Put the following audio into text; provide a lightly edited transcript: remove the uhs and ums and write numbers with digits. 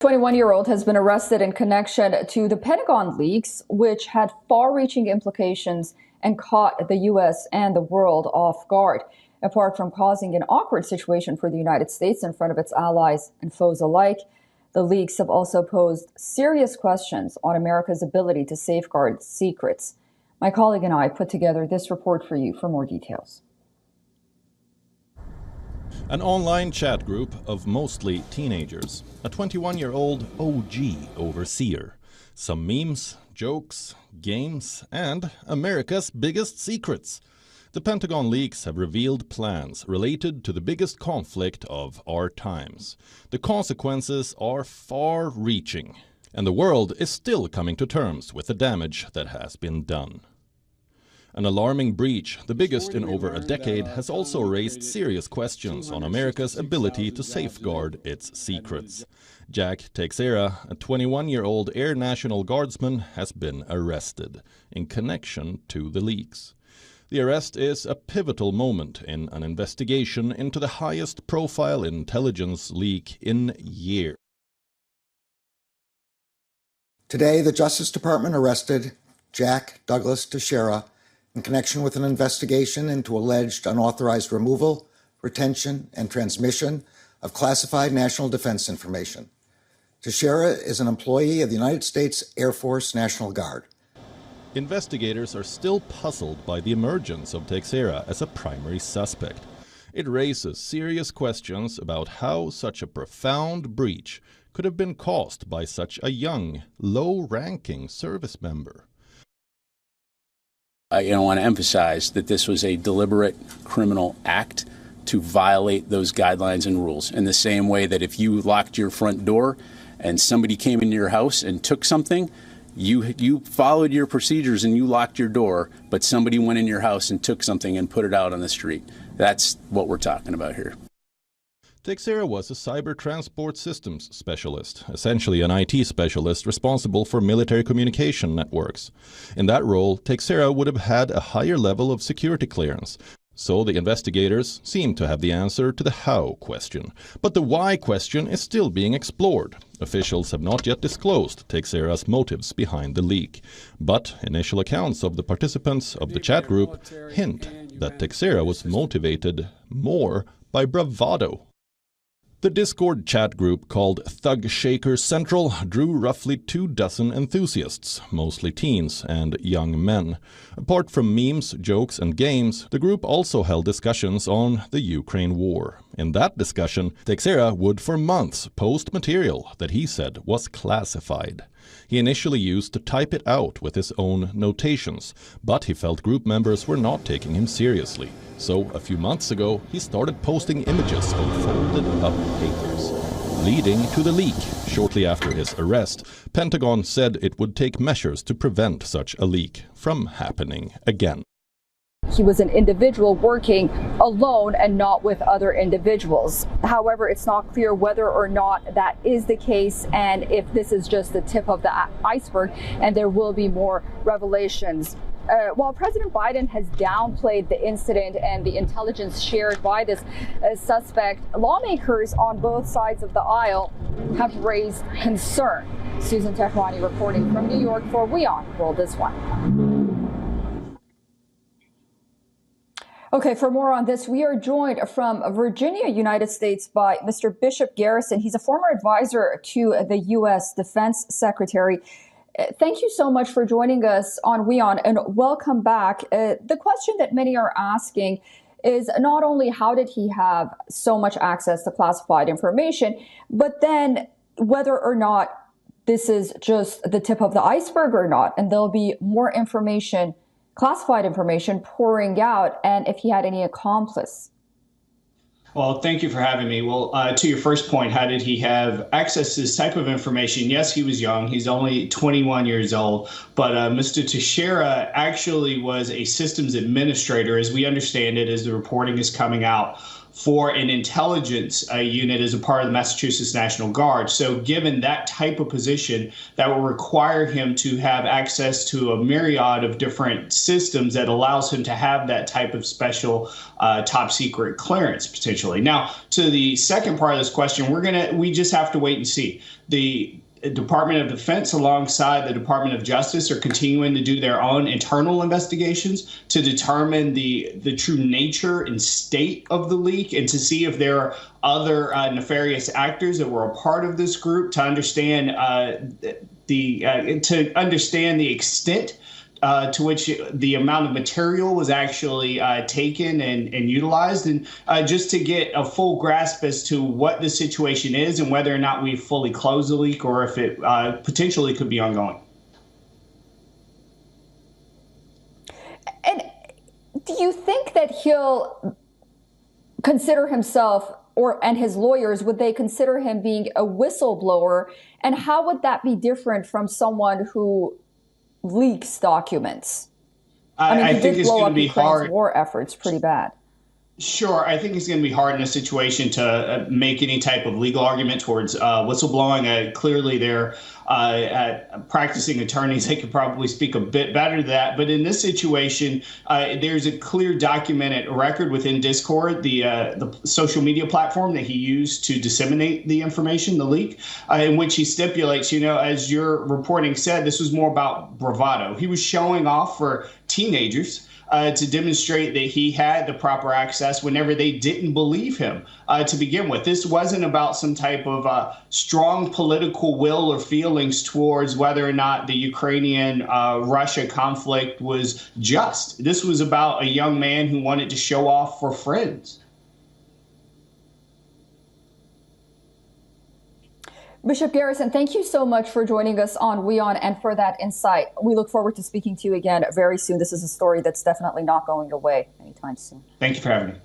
21-year-old has been arrested in connection to the Pentagon leaks, which had far-reaching implications and caught the U.S. and the world off guard. Apart from causing an awkward situation for the United States in front of its allies and foes alike, the leaks have also posed serious questions on America's ability to safeguard secrets. My colleague and I put together this report for you for more details. An online chat group of mostly teenagers, a 21-year-old OG overseer, some memes, jokes, games, and America's biggest secrets. The Pentagon leaks have revealed plans related to the biggest conflict of our times. The consequences are far-reaching, and the world is still coming to terms with the damage that has been done. An alarming breach, the biggest in over a decade, has also raised serious questions on America's ability to safeguard its secrets. Jack Teixeira, a 21-year-old Air National Guardsman, has been arrested in connection to the leaks. The arrest is a pivotal moment in an investigation into the highest-profile intelligence leak in years. Today, the Justice Department arrested Jack Douglas Teixeira in connection with an investigation into alleged unauthorized removal, retention, and transmission of classified national defense information. Teixeira is an employee of the United States Air Force National Guard. Investigators are still puzzled by the emergence of Teixeira as a primary suspect. It raises serious questions about how such a profound breach could have been caused by such a young, low-ranking service member. I want to emphasize that this was a deliberate criminal act to violate those guidelines and rules, in the same way that if you locked your front door and somebody came into your house and took something, you followed your procedures and you locked your door, but somebody went in your house and took something and put it out on the street. That's what we're talking about here. Teixeira was a cyber transport systems specialist, essentially an IT specialist responsible for military communication networks. In that role, Teixeira would have had a higher level of security clearance, so the investigators seem to have the answer to the how question. But the why question is still being explored. Officials have not yet disclosed Teixeira's motives behind the leak, but initial accounts of the participants of the chat group hint that Teixeira was motivated more by bravado. The Discord chat group called Thug Shaker Central drew roughly 24 enthusiasts, mostly teens and young men. Apart from memes, jokes and games, the group also held discussions on the Ukraine war. In that discussion, Teixeira would for months post material that he said was classified. He initially used to type it out with his own notations, but he felt group members were not taking him seriously. So a few months ago, he started posting images of folded up papers, leading to the leak. Shortly after his arrest, Pentagon said it would take measures to prevent such a leak from happening again. He was an individual working alone and not with other individuals. However, it's not clear whether or not that is the case and if this is just the tip of the iceberg and there will be more revelations. While President Biden has downplayed the incident and the intelligence shared by this suspect, lawmakers on both sides of the aisle have raised concern. Susan Tehwani reporting from New York for WION World This One. Okay, for more on this, we are joined from Virginia, United States by Mr. Bishop Garrison. He's a former advisor to the U.S. Defense Secretary. Thank you so much for joining us on WION and welcome back. The question that many are asking is not only how did he have so much access to classified information, but then whether or not this is just the tip of the iceberg or not, and there'll be more information, classified information pouring out, and if he had any accomplice. Well, thank you for having me. Well, to your first point, how did he have access to this type of information? Yes, he was young. He's only 21 years old. But Mr. Teixeira actually was a systems administrator, as we understand it, as the reporting is coming out, for an intelligence unit as a part of the Massachusetts National Guard. So given that type of position, that will require him to have access to a myriad of different systems that allows him to have that type of special top secret clearance potentially. Now, to the second part of this question, we just have to wait and see. The Department of Defense alongside the Department of Justice are continuing to do their own internal investigations to determine the true nature and state of the leak and to see if there are other nefarious actors that were a part of this group to understand the extent to which the amount of material was actually taken and utilized, and just to get a full grasp as to what the situation is and whether or not we've fully closed the leak or if it potentially could be ongoing. And do you think that he'll consider himself and his lawyers, would they consider him being a whistleblower? And how would that be different from someone who leaks documents? I mean, I think it's going to be hard. War efforts pretty bad. Sure. I think it's going to be hard in a situation to make any type of legal argument towards whistleblowing. Clearly, they're practicing attorneys. They could probably speak a bit better to that. But in this situation, there's a clear documented record within Discord, the social media platform that he used to disseminate the information, the leak, in which he stipulates, as your reporting said, this was more about bravado. He was showing off for teenagers to demonstrate that he had the proper access whenever they didn't believe him to begin with. This wasn't about some type of strong political will or feelings towards whether or not the Ukrainian-Russia conflict was just. This was about a young man who wanted to show off for friends. Bishop Garrison, thank you so much for joining us on WION and for that insight. We look forward to speaking to you again very soon. This is a story that's definitely not going away anytime soon. Thank you for having me.